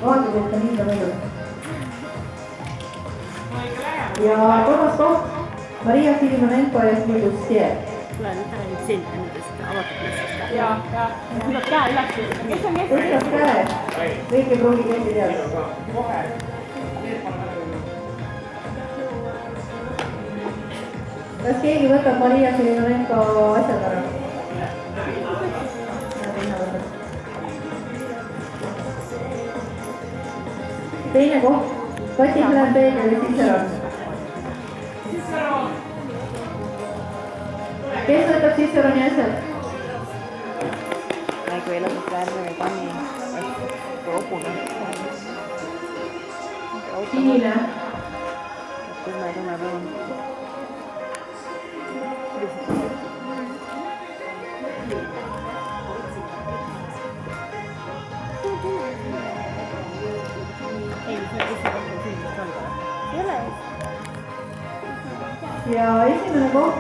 vaatad, et ta nii ka võidab. Ja kolmas koht Maria Filimonenko ja Smigus Tie. Tule nüüd ära nüüd selga nendest avatud klassist. Ja. Tuleb käe üles. Kes on kes? Tõstad käe. Kõik ei pruugi keegi teada. Kas keegi võtab Maria Filimonenko asjad ära? Teine koht, Kati Flambeeg ja Ciceron. Kes võtab Ciceroni asjad? Nagu ei lasnud värve või pani robuna. Sinine. Tume roon. Ja esimene koht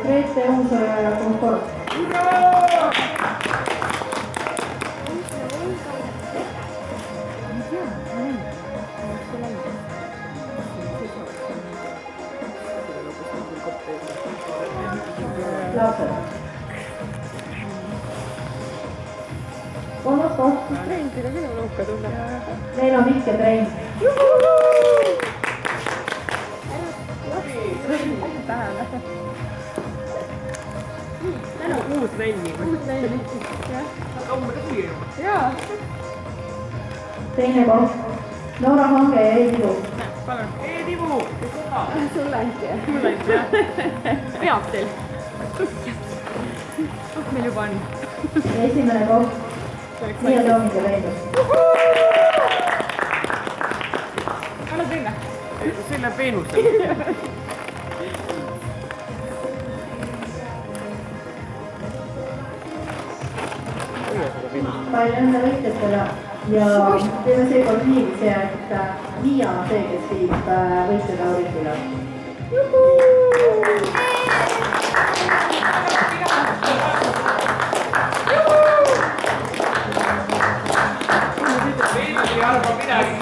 Grete Uusaja ja Komfort. Lapsed. Kolmas koht. Trendile küll on uhka tunne. Neil on Mikk ja Trein. Täna on uus trenni. Jaa. Teine koht Noora Hange ja E-Tibu. Palun. E-Tibu! Sulle anti. Mulle anti, jah. Peab teil. Meil juba on. Ja esimene koht Miia Tooming ja Leidus. Anna teile. See läheb Veenusele. Palju õnne võitjatele ja teeme seekord niiviisi, et Miia on see, kes viib võitjad Auritile. Veenus ei arva midagi.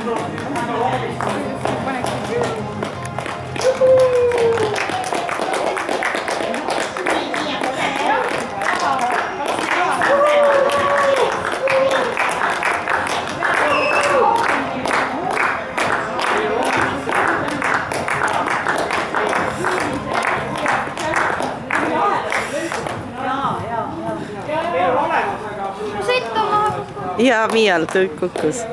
Ja Miial kukkus.